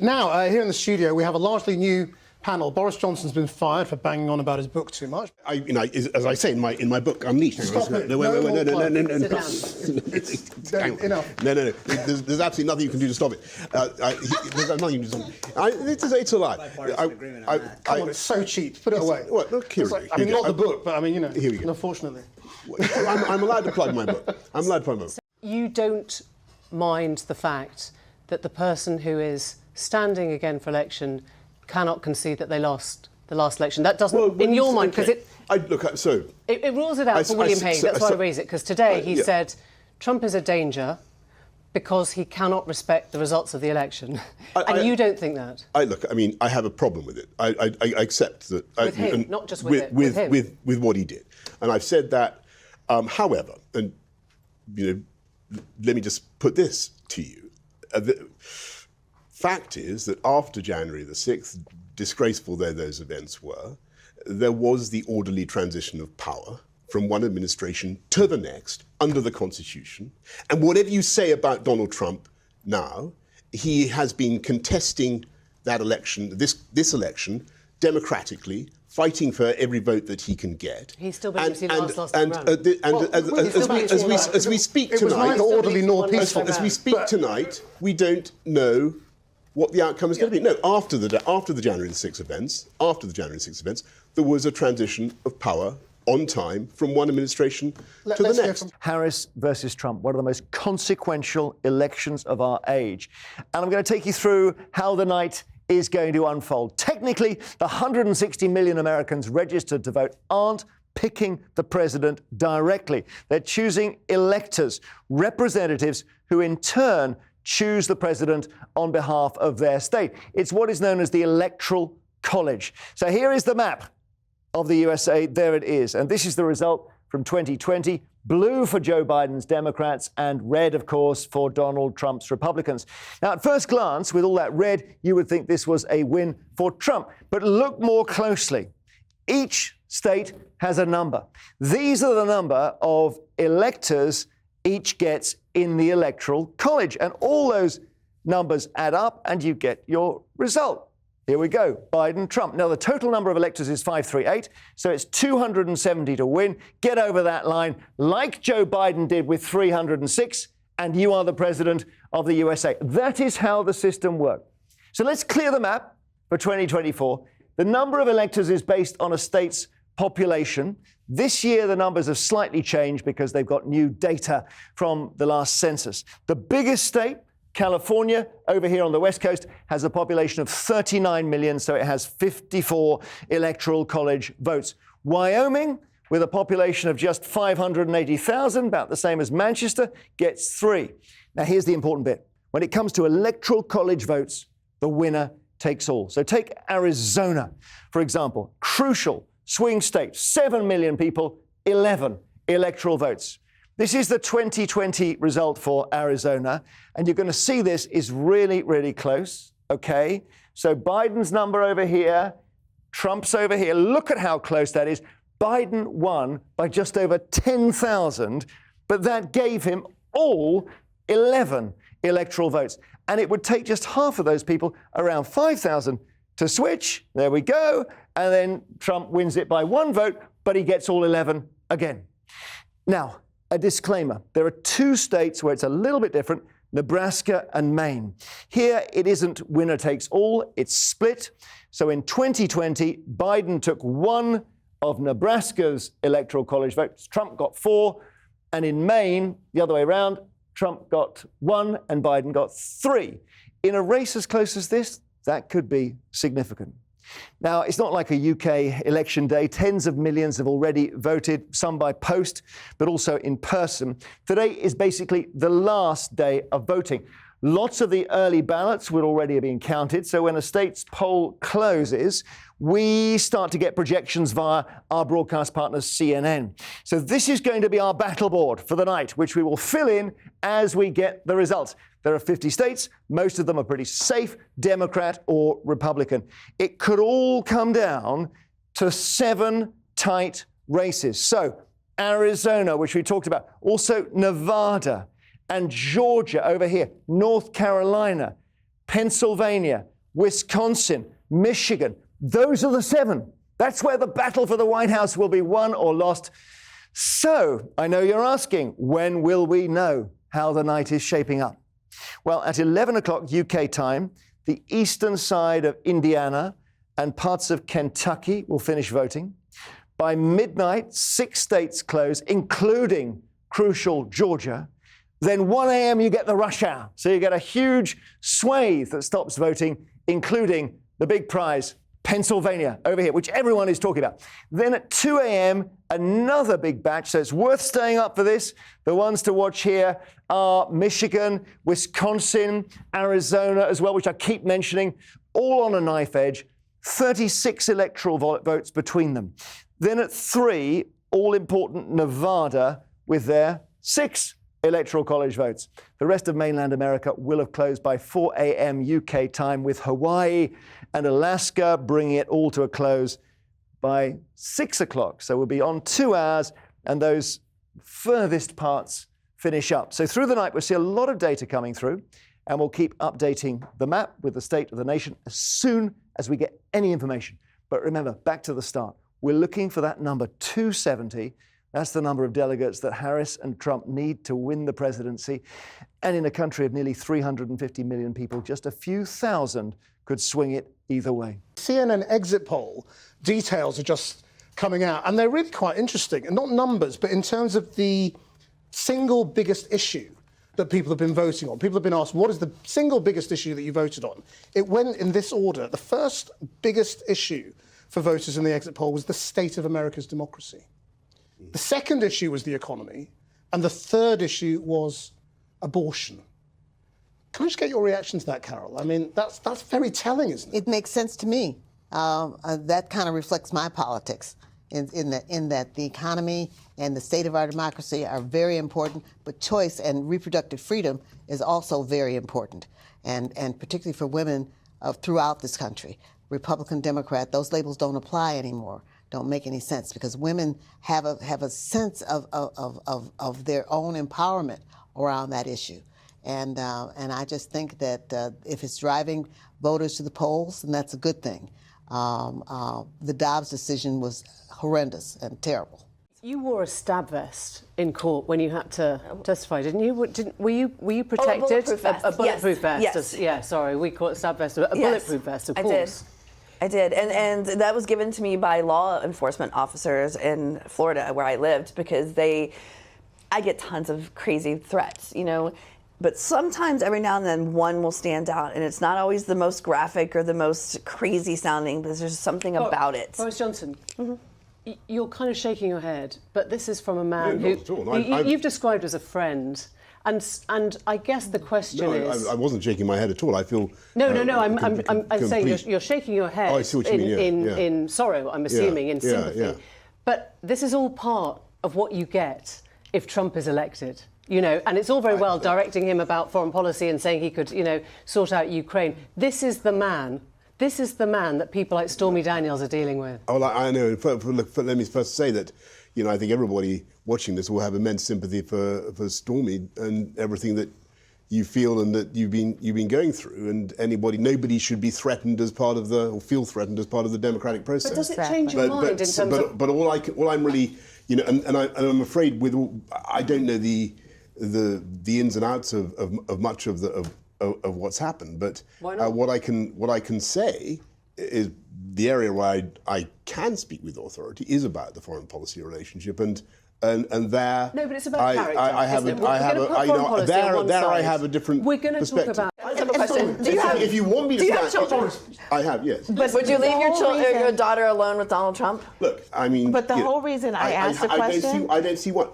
Now, here in the studio, we have a largely new panel. Boris Johnson's been fired for banging on about his book too much. As I say in my book, Unleashed. Stop it. No. Enough. No. There's absolutely nothing you can do to stop it. There's nothing you can do to stop it. It's a lie. Come on, it's so cheap. Put it away. Well, look, here I mean, not the book, but I mean, here we go. Unfortunately. I'm allowed to plug my book. I'm allowed to plug my book. You don't mind the fact that the person who is standing again for election cannot concede that they lost the last election. That doesn't, in your mind, because it rules it out for William Hague. That's why I raise it, because today he said Trump is a danger because he cannot respect the results of the election. You don't think that? I have a problem with it. I accept that. With him, not just with him. With what he did. And I've said that, however, and, let me just put this to you. The fact is that after January the 6th, disgraceful though those events were, there was the orderly transition of power from one administration to the next under the Constitution. And whatever you say about Donald Trump now, he has been contesting that election, this election, democratically, fighting for every vote that he can get. He still believes he lost last time round. As we speak tonight, it was neither orderly nor peaceful. As we speak tonight, we don't know what the outcome is going to be. No, after the January the 6th events, there was a transition of power on time from one administration to the next. Harris versus Trump, one of the most consequential elections of our age. And I'm going to take you through how the night is going to unfold. Technically, the 160 million Americans registered to vote aren't picking the president directly. They're choosing electors, representatives who in turn choose the president on behalf of their state. It's what is known as the Electoral College. So here is the map of the USA. There it is. And this is the result from 2020. Blue for Joe Biden's Democrats and red, of course, for Donald Trump's Republicans. Now, at first glance, with all that red, you would think this was a win for Trump. But look more closely. Each state has a number. These are the number of electors each gets in the Electoral College. And all those numbers add up and you get your result. Here we go, Biden, Trump. Now, the total number of electors is 538, so it's 270 to win. Get over that line, like Joe Biden did with 306, and you are the president of the USA. That is how the system works. So let's clear the map for 2024. The number of electors is based on a state's population. This year, the numbers have slightly changed because they've got new data from the last census. The biggest state, California, over here on the West Coast, has a population of 39 million, so it has 54 Electoral College votes. Wyoming, with a population of just 580,000, about the same as Manchester, gets 3. Now, here's the important bit. When it comes to Electoral College votes, the winner takes all. So take Arizona, for example. Crucial swing state, 7 million people, 11 electoral votes. This is the 2020 result for Arizona, and you're going to see this is really, really close, okay? So Biden's number over here, Trump's over here. Look at how close that is. Biden won by just over 10,000, but that gave him all 11 electoral votes. And it would take just half of those people, around 5,000, to switch. There we go. And then Trump wins it by 1 vote, but he gets all 11 again. Now, a disclaimer. There are 2 states where it's a little bit different, Nebraska and Maine. Here, it isn't winner takes all, it's split. So in 2020, Biden took 1 of Nebraska's Electoral College votes. Trump got 4. And in Maine, the other way around, Trump got 1 and Biden got 3. In a race as close as this, that could be significant. Now, it's not like a UK election day. Tens of millions have already voted, some by post, but also in person. Today is basically the last day of voting. Lots of the early ballots would already have been counted, so when a state's poll closes, we start to get projections via our broadcast partner, CNN. So this is going to be our battle board for the night, which we will fill in as we get the results. There are 50 states. Most of them are pretty safe, Democrat or Republican. It could all come down to 7 tight races. So Arizona, which we talked about, also Nevada and Georgia over here, North Carolina, Pennsylvania, Wisconsin, Michigan. Those are the 7. That's where the battle for the White House will be won or lost. So, I know you're asking, when will we know how the night is shaping up? Well, at 11 o'clock UK time, the eastern side of Indiana and parts of Kentucky will finish voting. By midnight, 6 states close, including crucial Georgia. Then 1 a.m. you get the rush hour. So you get a huge swathe that stops voting, including the big prize, Pennsylvania, over here, which everyone is talking about. Then at 2 a.m., another big batch, so it's worth staying up for this. The ones to watch here are Michigan, Wisconsin, Arizona as well, which I keep mentioning, all on a knife edge, 36 electoral votes between them. Then at 3, all-important Nevada with their 6 electoral college votes. The rest of mainland America will have closed by 4 a.m. UK time, with Hawaii and Alaska bringing it all to a close by 6 o'clock. So we'll be on 2 hours, and those furthest parts finish up. So through the night, we'll see a lot of data coming through, and we'll keep updating the map with the state of the nation as soon as we get any information. But remember, back to the start, we're looking for that number 270. That's the number of delegates that Harris and Trump need to win the presidency. And in a country of nearly 350 million people, just a few thousand could swing it either way. CNN exit poll details are just coming out, and they're really quite interesting. And not numbers, but in terms of the single biggest issue that people have been voting on. People have been asked, what is the single biggest issue that you voted on? It went in this order. The first biggest issue for voters in the exit poll was the state of America's democracy. The second issue was the economy, and the third issue was abortion. Can I just get your reaction to that, Carol? I mean, that's very telling, isn't it? It makes sense to me. That kind of reflects my politics in that the economy and the state of our democracy are very important, but choice and reproductive freedom is also very important, and particularly for women throughout this country. Republican, Democrat, those labels don't apply anymore. Don't make any sense, because women have a sense of their own empowerment around that issue, and I just think that if it's driving voters to the polls, then that's a good thing. The Dobbs decision was horrendous and terrible. You wore a stab vest in court when you had to testify, didn't you? Were you protected? Oh, a bulletproof vest. A bulletproof vest. Yes. Yeah, sorry, we call it stab vest. A bulletproof vest, of course. I did, and that was given to me by law enforcement officers in Florida, where I lived, because I get tons of crazy threats, you know, but sometimes every now and then one will stand out, and it's not always the most graphic or the most crazy sounding, but there's something about it. Boris Johnson, you're kind of shaking your head, but this is from a man No, not at all. you've described as a friend. And I guess the question is... I wasn't shaking my head at all. I feel... No, I'm saying you're shaking your head I see what you mean, yeah. in sorrow, I'm assuming, in sympathy. Yeah. But this is all part of what you get if Trump is elected. You know, and it's all very well directing him about foreign policy and saying he could, you know, sort out Ukraine. This is the man that people like Stormy Daniels are dealing with. Oh, I know. Let me first say that, you know, I think everybody watching this will have immense sympathy for Stormy and everything that you feel and that you've been going through. And nobody should be threatened or feel threatened as part of the democratic process. But does it change your mind in terms of? But all I'm really, you know, and I'm afraid I don't know the ins and outs of much of what's happened. But why not? what I can say is the area where I can speak with authority is about the foreign policy relationship, and there. No, but it's about character. I have a different. We're going to talk about. I have a question. If you want me to stand, I have, yes. But would you leave your daughter alone with Donald Trump? Look, I mean. But the whole reason I asked the question. I don't see why.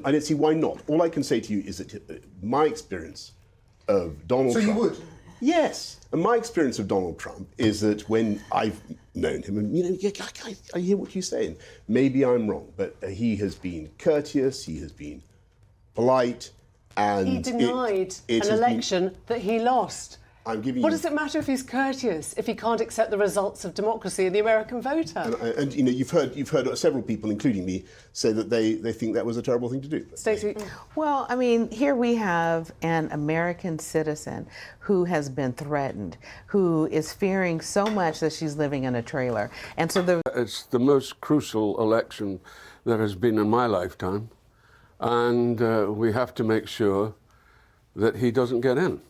I don't see why not. All I can say to you is that my experience of Donald Trump. So you would? Yes. And my experience of Donald Trump is that when I've known him, and, you know, I hear what you're saying. Maybe I'm wrong, but he has been courteous, he has been polite, and He denied an election that he lost. I'm giving What you... does it matter if he's courteous if he can't accept the results of democracy and the American voter? And you know, you've heard several people, including me, say that they think that was a terrible thing to do. Stacey? Well, I mean, here we have an American citizen who has been threatened, who is fearing so much that she's living in a trailer. And so it's the most crucial election there has been in my lifetime. And we have to make sure that he doesn't get in,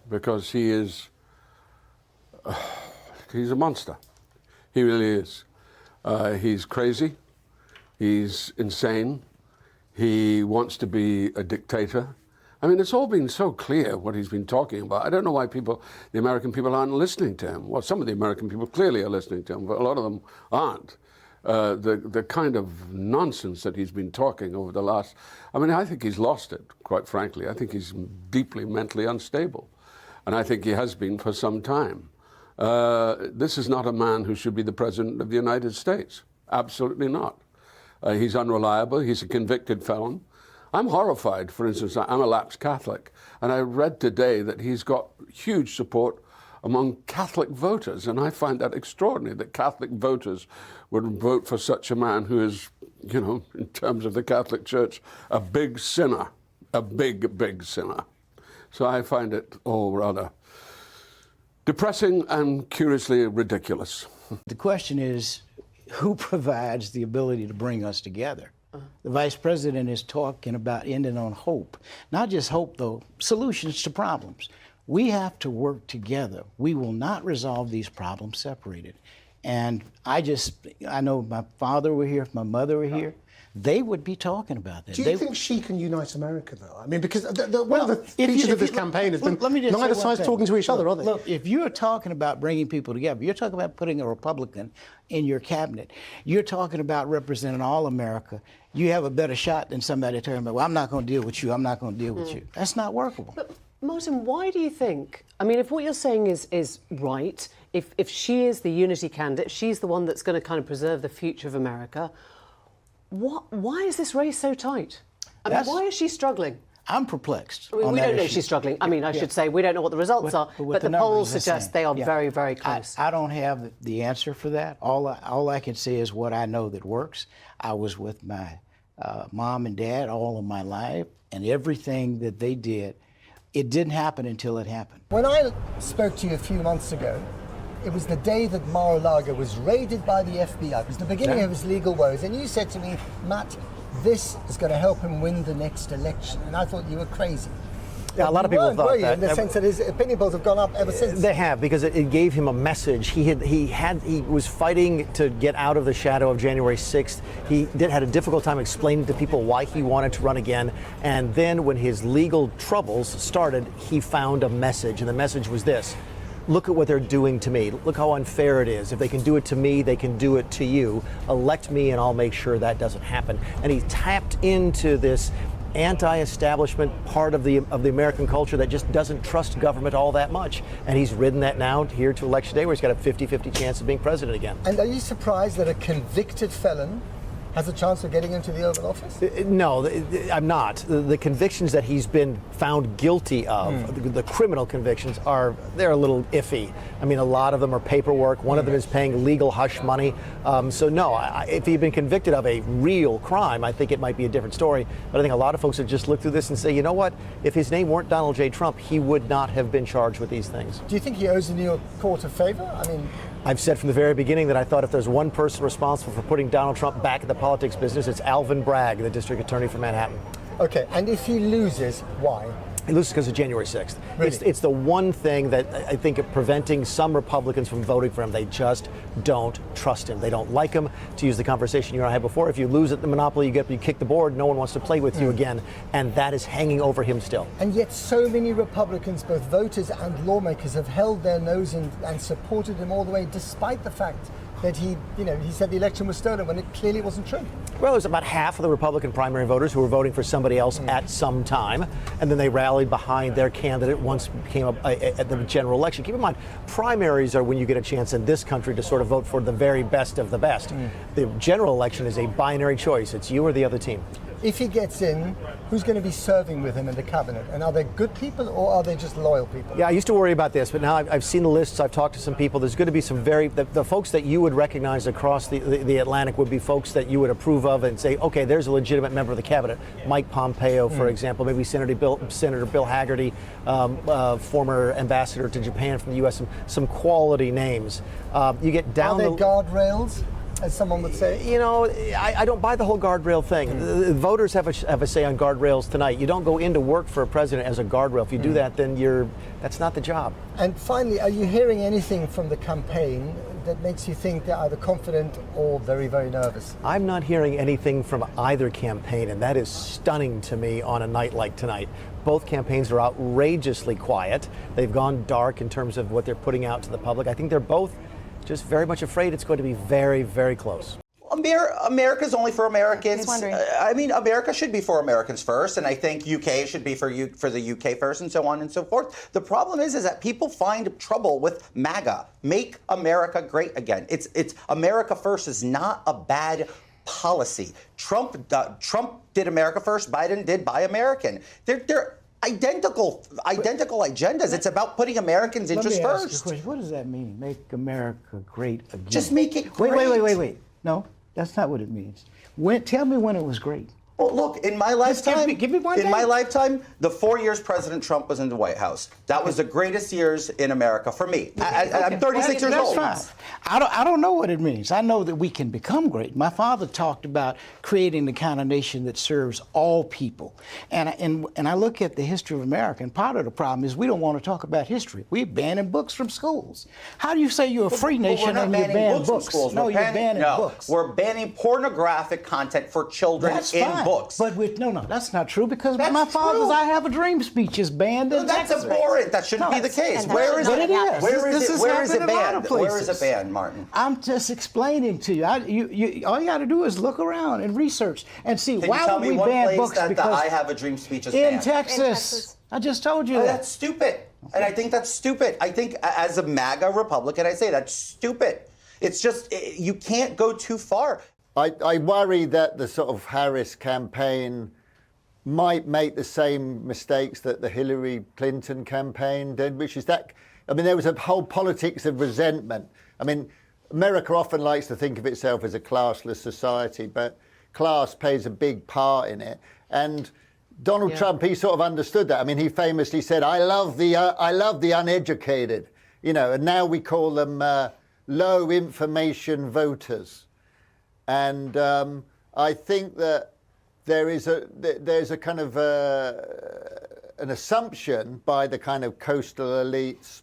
because he's a monster. He really is. He's crazy. He's insane. He wants to be a dictator. I mean, it's all been so clear what he's been talking about. I don't know why the American people aren't listening to him. Well, some of the American people clearly are listening to him, but a lot of them aren't. The kind of nonsense that he's been talking over the last... I mean, I think he's lost it, quite frankly. I think he's deeply mentally unstable. And I think he has been for some time. This is not a man who should be the President of the United States. Absolutely not. He's unreliable. He's a convicted felon. I'm horrified, for instance, I'm a lapsed Catholic, and I read today that he's got huge support among Catholic voters, and I find that extraordinary, that Catholic voters would vote for such a man who is, you know, in terms of the Catholic Church, a big sinner, a big, big sinner. So I find it all rather depressing and curiously ridiculous. The question is, who provides the ability to bring us together? The vice president is talking about ending on hope. Not just hope, though, solutions to problems. We have to work together. We will not resolve these problems separated. And I know if my father were here, if my mother were here, they would be talking about that. Do you think she can unite America, though? I mean, because one of the features of this campaign has been neither side's talking to each other, are they? Look, if you're talking about bringing people together, you're talking about putting a Republican in your cabinet, you're talking about representing all America, you have a better shot than somebody telling me, well, I'm not going to deal with you, I'm not going to deal with you. That's not workable. But Martin, why do you think, I mean, if what you're saying is right, if she is the unity candidate, she's the one that's going to kind of preserve the future of America, why is this race so tight? I mean, why is she struggling? I'm perplexed. I mean, we don't know she's struggling. I mean, I should say we don't know what the results are, but the polls suggest they are very, very close. I don't have the answer for that. All I can say is what I know that works. I was with my mom and dad all of my life, and everything that they did, it didn't happen until it happened. When I spoke to you a few months ago, it was the day that Mar-a-Lago was raided by the FBI. It was the beginning of his legal woes. And you said to me, Matt, this is going to help him win the next election. And I thought you were crazy. Yeah, a lot of people thought that. In the sense that his opinion polls have gone up ever since. They have, because it gave him a message. He was fighting to get out of the shadow of January 6th. He had a difficult time explaining to people why he wanted to run again. And then when his legal troubles started, he found a message. And the message was this: look at what they're doing to me. Look how unfair it is. If they can do it to me, they can do it to you. Elect me and I'll make sure that doesn't happen. And he tapped into this anti-establishment part of the American culture that just doesn't trust government all that much. And he's ridden that now here to election day, where he's got a 50-50 chance of being president again. And are you surprised that a convicted felon has a chance of getting into the Oval Office? No, I'm not. The convictions that he's been found guilty of, the criminal convictions, they're a little iffy. I mean, a lot of them are paperwork. One of them is paying legal hush money. So no, if he'd been convicted of a real crime, I think it might be a different story. But I think a lot of folks would just look through this and say, you know what? If his name weren't Donald J. Trump, he would not have been charged with these things. Do you think he owes the New York court a favor? I mean, I've said from the very beginning that I thought if there's one person responsible for putting Donald Trump back in the politics business, it's Alvin Bragg, the district attorney from Manhattan. Okay, and if he loses, why? He loses because of January 6th. Really? It's the one thing that I think of preventing some Republicans from voting for him. They just don't trust him. They don't like him. To use the conversation you and I had before, if you lose at the Monopoly, you kick the board, no one wants to play with you again. And that is hanging over him still. And yet so many Republicans, both voters and lawmakers, have held their nose and supported him all the way, despite the fact that he said the election was stolen when it clearly wasn't true. Well, it was about half of the Republican primary voters who were voting for somebody else at some time, and then they rallied behind their candidate once it came up at the general election. Keep in mind, primaries are when you get a chance in this country to sort of vote for the very best of the best. The general election is a binary choice. It's you or the other team. If he gets in, who's going to be serving with him in the cabinet? And are they good people or are they just loyal people? Yeah, I used to worry about this, but now I've seen the lists. I've talked to some people. There's going to be some the folks that you would recognize across the Atlantic would be folks that you would approve of and say, okay, there's a legitimate member of the cabinet. Mike Pompeo, for example, maybe Senator Bill Haggerty, former ambassador to Japan from the U.S. Some quality names. You get down. Are there guardrails, as someone would say? You know, I don't buy the whole guardrail thing. The voters have a say on guardrails tonight. You don't go into work for a president as a guardrail. If you do that, then that's not the job. And finally, are you hearing anything from the campaign that makes you think they're either confident or very, very nervous? I'm not hearing anything from either campaign, and that is stunning to me on a night like tonight. Both campaigns are outrageously quiet. They've gone dark in terms of what they're putting out to the public. I think they're both just very much afraid it's going to be very, very close. America's only for Americans. I mean, America should be for Americans first, and I think UK should be for the UK first, and so on and so forth. The problem is that people find trouble with MAGA. Make America great again. It's America first is not a bad policy. Trump did America first. Biden did Buy American. They're identical agendas. It's about putting Americans' interests first. Let me ask you a question. What does that mean? Make America great again? Just make it great. Wait. No, that's not what it means. Tell me when it was great. Well, look, in my lifetime, give me one in day. my lifetime, the 4 years President Trump was in the White House, that was the greatest years in America for me. I'm 36 years old. That's fine. I don't know what it means. I know that we can become great. My father talked about creating the kind of nation that serves all people. And I look at the history of America, and part of the problem is we don't want to talk about history. We're banning books from schools. How do you say you're a free nation and you ban books? No, you're banning books. We're banning pornographic content for children in books. But that's not true, because my father's I Have a Dream speech is banned in That's Texas. abhorrent. That shouldn't be the case. Where is it? Where is it banned? Where is it banned, Martin? I'm just explaining to you. All you got to do is look around and research and see why would we ban books. That the I Have a Dream speech is banned? In Texas. I just told you that. That's stupid. And I think that's stupid. I think as a MAGA Republican, I say that's stupid. It's just, you can't go too far. I worry that the sort of Harris campaign might make the same mistakes that the Hillary Clinton campaign did, which is that, I mean, there was a whole politics of resentment. I mean, America often likes to think of itself as a classless society, but class plays a big part in it. And Donald Trump, he sort of understood that. I mean, he famously said, I love the uneducated, and now we call them low information voters. And I think that there's a kind of an assumption by the kind of coastal elites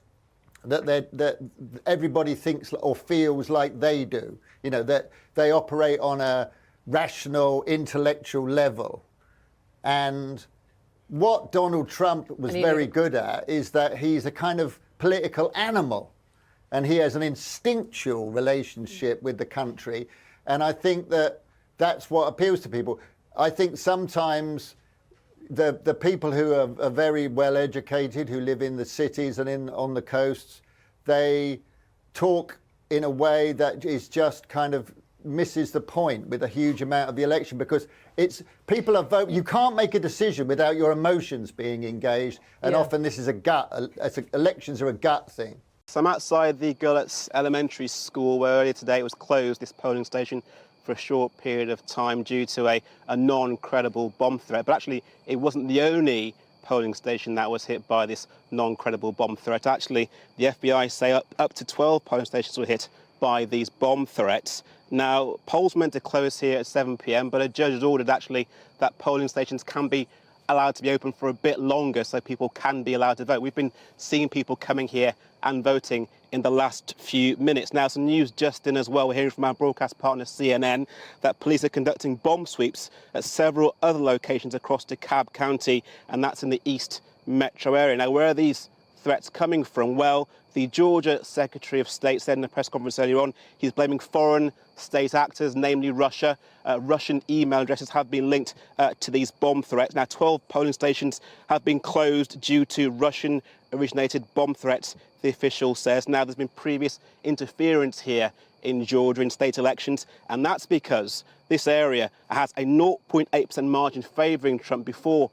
that everybody thinks or feels like they do, that they operate on a rational, intellectual level. And what Donald Trump was very good at is that he's a kind of political animal, and he has an instinctual relationship with the country. And I think that that's what appeals to people. I think sometimes the people who are very well educated, who live in the cities and on the coasts, they talk in a way that is just kind of misses the point with a huge amount of the election, because people are voting. You can't make a decision without your emotions being engaged, and often this is elections are a gut thing. So I'm outside the Gullet's Elementary School, where earlier today it was closed, this polling station, for a short period of time due to a non-credible bomb threat. But actually, it wasn't the only polling station that was hit by this non-credible bomb threat. Actually, the FBI say up to 12 polling stations were hit by these bomb threats. Now, polls meant to close here at 7 p.m, but a judge has ordered actually that polling stations can be allowed to be open for a bit longer so people can be allowed to vote. We've been seeing people coming here and voting in the last few minutes. Now, some news just in as well. We're hearing from our broadcast partner, CNN, that police are conducting bomb sweeps at several other locations across DeKalb County, and that's in the East metro area. Now, where these threats coming from? Well, the Georgia Secretary of State said in a press conference earlier on, he's blaming foreign state actors, namely Russia. Russian email addresses have been linked to these bomb threats. Now, 12 polling stations have been closed due to Russian-originated bomb threats, the official says. Now, there's been previous interference here in Georgia in state elections, and that's because this area has a 0.8% margin favouring Trump before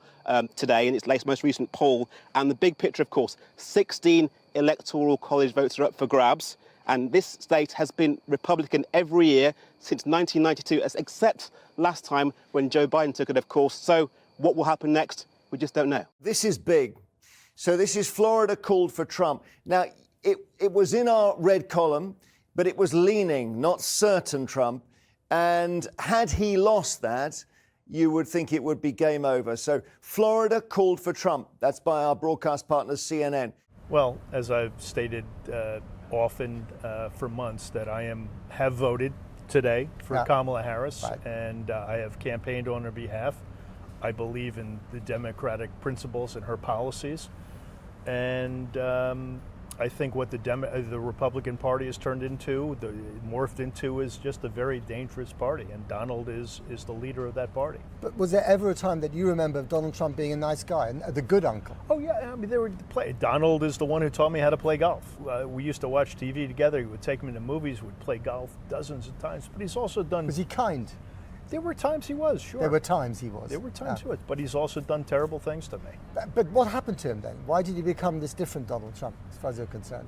today in its most recent poll. And the big picture, of course, 16 electoral college votes are up for grabs. And this state has been Republican every year since 1992, except last time when Joe Biden took it, of course. So what will happen next? We just don't know. This is big. So this is Florida called for Trump. Now, it was in our red column, but it was leaning, not certain Trump. And had he lost that, you would think it would be game over. So Florida called for Trump. That's by our broadcast partner, CNN. Well, as I've stated often for months, that I have voted today for Kamala Harris, and I have campaigned on her behalf. I believe in the Democratic principles and her policies. And I think what the Republican Party has turned into, morphed into, is just a very dangerous party, and Donald is the leader of that party. But was there ever a time that you remember of Donald Trump being a nice guy and the good uncle? Oh yeah, I mean Donald is the one who taught me how to play golf. We used to watch TV together. He would take me to movies. We'd play golf dozens of times. But he's also done. Was he kind? There were times he was, sure. There were times he was. There were times he was, but he's also done terrible things to me. But what happened to him then? Why did he become this different Donald Trump, as far as you're concerned?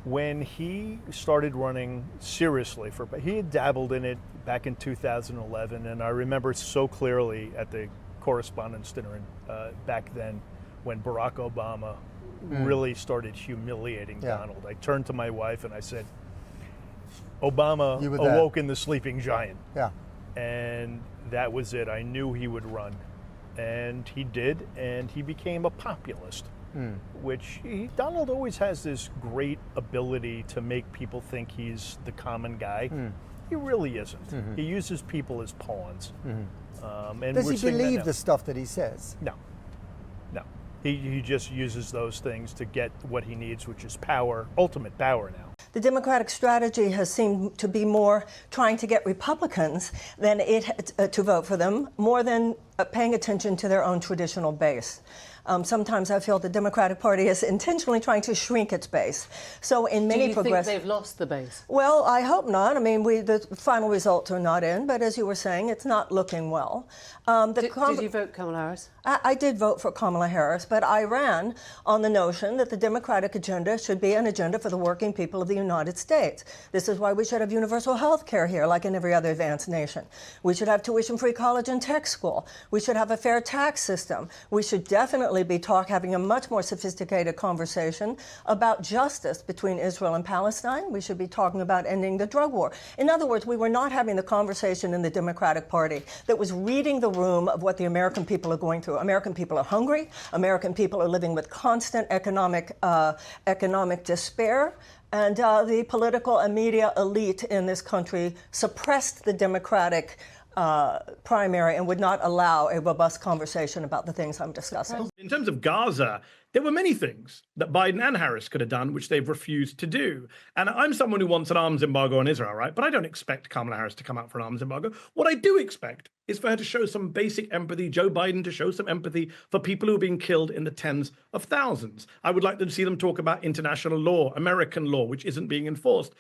When he started running seriously he had dabbled in it back in 2011, and I remember so clearly at the Correspondents' Dinner back then when Barack Obama really started humiliating Donald. I turned to my wife and I said, Obama awoke in the sleeping giant. Yeah. And that was it. I knew he would run. And he did, and he became a populist, which Donald always has this great ability to make people think he's the common guy. He really isn't. He uses people as pawns. And does he believe the stuff that he says? No. No. He just uses those things to get what he needs, which is power, ultimate power now. The Democratic strategy has seemed to be more trying to get Republicans than to vote for them, more than paying attention to their own traditional base. Sometimes I feel the Democratic Party is intentionally trying to shrink its base. So in many Do you think they've lost the base? Well, I hope not. I mean, the final results are not in, but as you were saying, it's not looking well. Did you vote Kamala Harris? I did vote for Kamala Harris, but I ran on the notion that the Democratic agenda should be an agenda for the working people of the United States. This is why we should have universal health care here, like in every other advanced nation. We should have tuition-free college and tech school. We should have a fair tax system. We should definitely be having a much more sophisticated conversation about justice between Israel and Palestine. We should be talking about ending the drug war. In other words, we were not having the conversation in the Democratic Party that was reading the room of what the American people are going through. American people are hungry. American people are living with constant economic despair. And the political and media elite in this country suppressed the Democratic primary and would not allow a robust conversation about the things I'm discussing. In terms of Gaza, there were many things that Biden and Harris could have done, which they've refused to do. And I'm someone who wants an arms embargo on Israel, right? But I don't expect Kamala Harris to come out for an arms embargo. What I do expect is for her to show some basic empathy, Joe Biden to show some empathy for people who are being killed in the tens of thousands. I would like to see them talk about international law, American law, which isn't being enforced.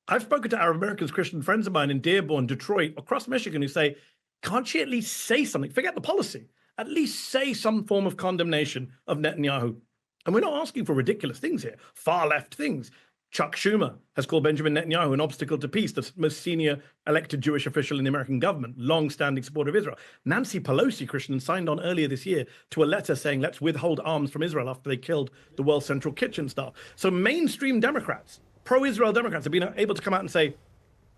I've spoken to Arab Americans, Christian friends of mine in Dearborn, Detroit, across Michigan, who say, can't she at least say something? Forget the policy. At least say some form of condemnation of Netanyahu. And we're not asking for ridiculous things here, far left things. Chuck Schumer has called Benjamin Netanyahu an obstacle to peace, the most senior elected Jewish official in the American government, long-standing supporter of Israel. Nancy Pelosi, Christian, signed on earlier this year to a letter saying, let's withhold arms from Israel after they killed the World Central Kitchen staff. So mainstream Democrats, pro-Israel Democrats, have been able to come out and say,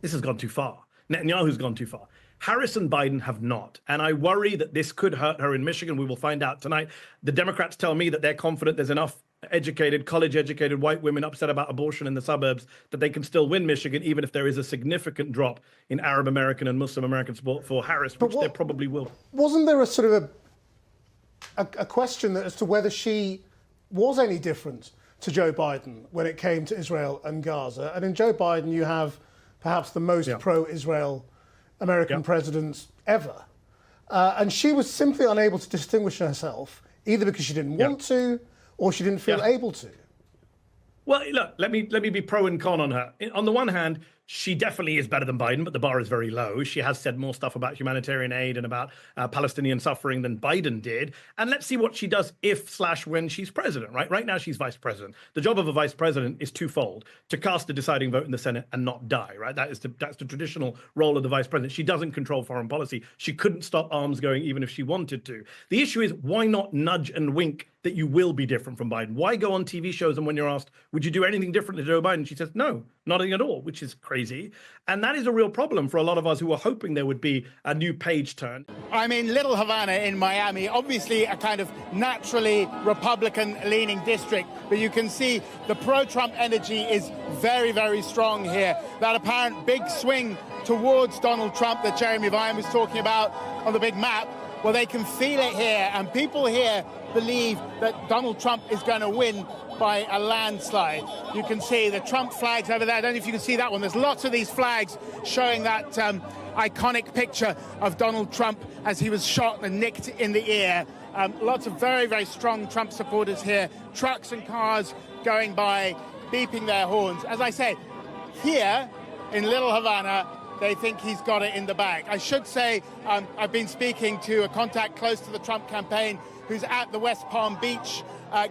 this has gone too far. Netanyahu's gone too far. Harris and Biden have not. And I worry that this could hurt her in Michigan. We will find out tonight. The Democrats tell me that they're confident there's enough college-educated white women upset about abortion in the suburbs that they can still win Michigan, even if there is a significant drop in Arab American and Muslim American support for Harris, which there probably will. Wasn't there a sort of a question as to whether she was any different to Joe Biden when it came to Israel and Gaza. And in Joe Biden, you have perhaps the most pro-Israel American president ever. And she was simply unable to distinguish herself, either because she didn't want to or she didn't feel able to. Well, look, let me be pro and con on her. On the one hand, she definitely is better than Biden, but the bar is very low. She has said more stuff about humanitarian aid and about Palestinian suffering than Biden did. And let's see what she does if/when she's president, right? Right now, she's vice president. The job of a vice president is twofold: to cast the deciding vote in the Senate and not die, right? That's the traditional role of the vice president. She doesn't control foreign policy. She couldn't stop arms going even if she wanted to. The issue is, why not nudge and wink that you will be different from Biden? Why go on TV shows and when you're asked, would you do anything different to Joe Biden? She says, no, nothing at all, which is crazy. And that is a real problem for a lot of us who were hoping there would be a new page turn. I'm in Little Havana in Miami, obviously a kind of naturally Republican-leaning district, but you can see the pro-Trump energy is very, very strong here. That apparent big swing towards Donald Trump that Jeremy Vine was talking about on the big map, well, they can feel it here, and people here believe that Donald Trump is going to win by a landslide. You can see the Trump flags over there. I don't know if you can see that one. There's lots of these flags showing that iconic picture of Donald Trump as he was shot and nicked in the ear. Lots of very, very strong Trump supporters here. Trucks and cars going by, beeping their horns. As I say, here in Little Havana, they think he's got it in the bag. I should say I've been speaking to a contact close to the Trump campaign who's at the West Palm Beach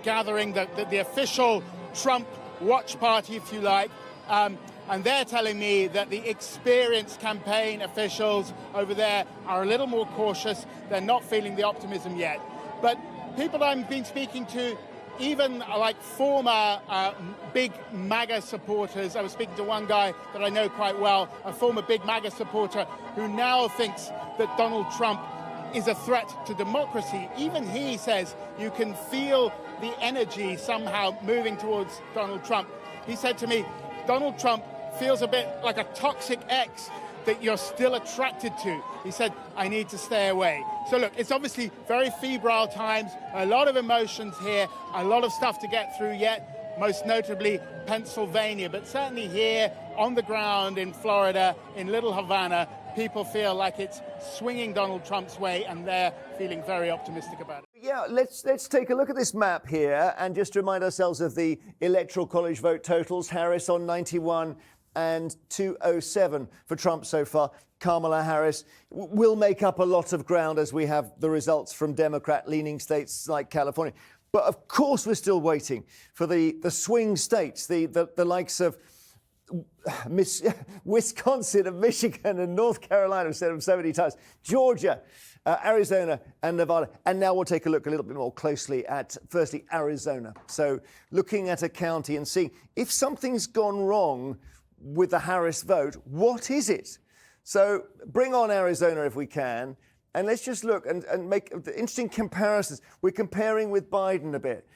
gathering, the official Trump watch party, if you like. And they're telling me that the experienced campaign officials over there are a little more cautious. They're not feeling the optimism yet. But people I've been speaking to, even like former big MAGA supporters. I was speaking to one guy that I know quite well, a former big MAGA supporter who now thinks that Donald Trump is a threat to democracy. Even he says you can feel the energy somehow moving towards Donald Trump. He said to me, Donald Trump feels a bit like a toxic ex that you're still attracted to. He said, I need to stay away. So look, it's obviously very febrile times, a lot of emotions here, a lot of stuff to get through yet, most notably Pennsylvania. But certainly here on the ground in Florida, in Little Havana, people feel like it's swinging Donald Trump's way, and they're feeling very optimistic about it. Yeah, let's take a look at this map here and just remind ourselves of the Electoral College vote totals. Harris on 91 and 207 for Trump so far. Kamala Harris will make up a lot of ground as we have the results from Democrat-leaning states like California. But of course, we're still waiting for the swing states, the likes of Wisconsin and Michigan and North Carolina. I've said them so many times. Georgia, Arizona and Nevada. And now we'll take a look a little bit more closely at, firstly, Arizona. So looking at a county and seeing if something's gone wrong with the Harris vote, what is it? So bring on Arizona if we can, and let's just look and make interesting comparisons. We're comparing with Biden a bit.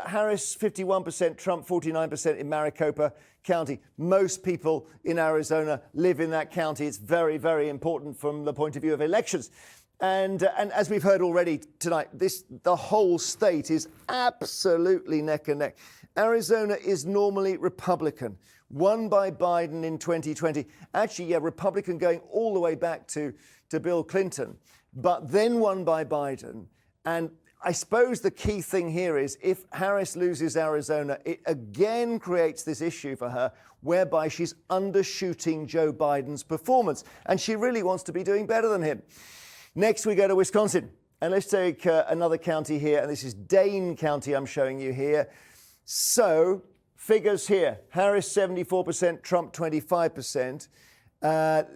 Harris 51%, Trump 49% in Maricopa County. Most people in Arizona live in that county. It's very, very important from the point of view of elections. And as we've heard already tonight, the whole state is absolutely neck and neck. Arizona is normally Republican, won by Biden in 2020. Actually, yeah, Republican going all the way back to Bill Clinton, but then won by Biden. And I suppose the key thing here is if Harris loses Arizona, it again creates this issue for her whereby she's undershooting Joe Biden's performance. And she really wants to be doing better than him. Next, we go to Wisconsin. And let's take another county here. And this is Dane County I'm showing you here. So, figures here. Harris 74%, Trump 25%.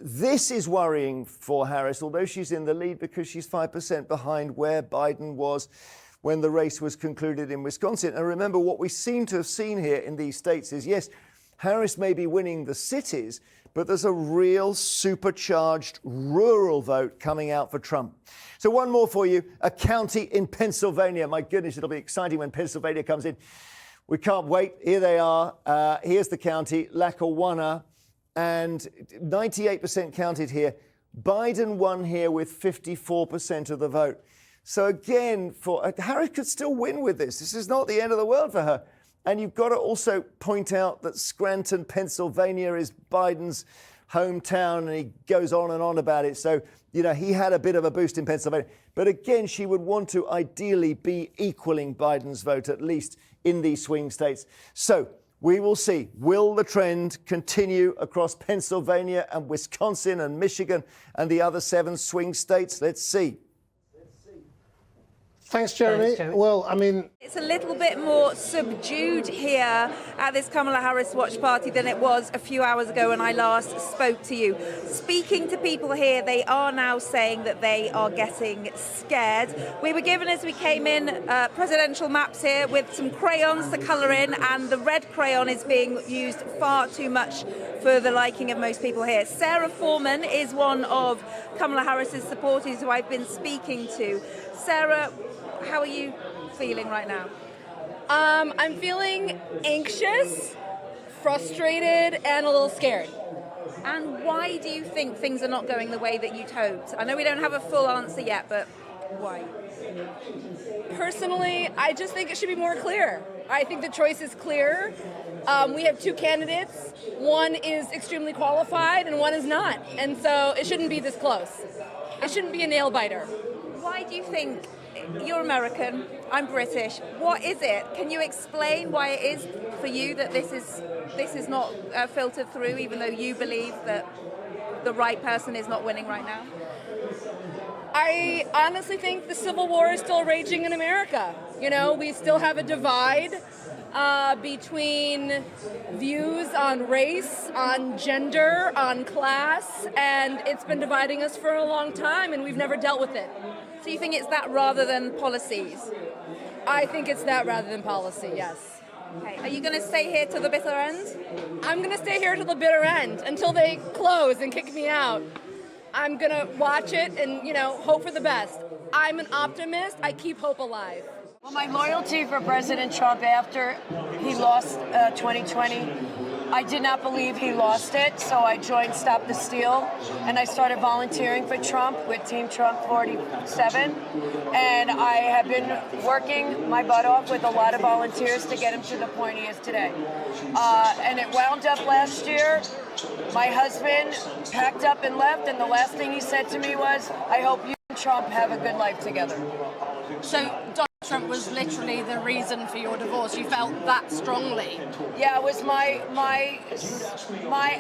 This is worrying for Harris, although she's in the lead because she's 5% behind where Biden was when the race was concluded in Wisconsin. And remember, what we seem to have seen here in these states is, yes, Harris may be winning the cities, but there's a real supercharged rural vote coming out for Trump. So one more for you, a county in Pennsylvania. My goodness, it'll be exciting when Pennsylvania comes in. We can't wait. Here they are. Here's the county, Lackawanna, and 98% counted here. Biden won here with 54% of the vote. So again, Harris could still win with this. This is not the end of the world for her. And you've got to also point out that Scranton, Pennsylvania is Biden's hometown, and he goes on and on about it. So, you know, he had a bit of a boost in Pennsylvania. But again, she would want to ideally be equaling Biden's vote, at least in these swing states. So we will see. Will the trend continue across Pennsylvania and Wisconsin and Michigan and the other 7 swing states? Let's see. Thanks, Jeremy. Well, I mean, it's a little bit more subdued here at this Kamala Harris watch party than it was a few hours ago when I last spoke to you. Speaking to people here, they are now saying that they are getting scared. We were given, as we came in, presidential maps here with some crayons to colour in, and the red crayon is being used far too much for the liking of most people here. Sarah Foreman is one of Kamala Harris's supporters who I've been speaking to. Sarah, how are you feeling right now? I'm feeling anxious, frustrated, and a little scared. And why do you think things are not going the way that you'd hoped? I know we don't have a full answer yet, but why? Personally, I just think it should be more clear. I think the choice is clear. We have 2 candidates. One is extremely qualified and one is not. And so it shouldn't be this close. It shouldn't be a nail biter. Why do you think, you're American, I'm British, what is it? Can you explain why it is for you that this is not filtered through, even though you believe that the right person is not winning right now? I honestly think the Civil War is still raging in America. You know, we still have a divide between views on race, on gender, on class, and it's been dividing us for a long time, and we've never dealt with it. So you think it's that rather than policies? I think it's that rather than policy, yes. Okay. Are you going to stay here till the bitter end? I'm going to stay here till the bitter end, until they close and kick me out. I'm going to watch it and, you know, hope for the best. I'm an optimist. I keep hope alive. Well, my loyalty for President Trump after he lost 2020, I did not believe he lost it, so I joined Stop the Steal, and I started volunteering for Trump with Team Trump 47, and I have been working my butt off with a lot of volunteers to get him to the point he is today. And it wound up last year. My husband packed up and left, and the last thing he said to me was, I hope you and Trump have a good life together. So Donald Trump was literally the reason for your divorce. You felt that strongly. Yeah, it was my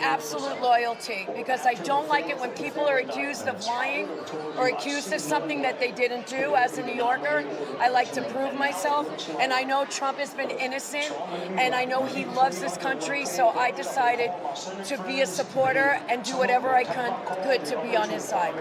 absolute loyalty, because I don't like it when people are accused of lying or accused of something that they didn't do. As a New Yorker, I like to prove myself, and I know Trump has been innocent, and I know he loves this country, so I decided to be a supporter and do whatever I could to be on his side.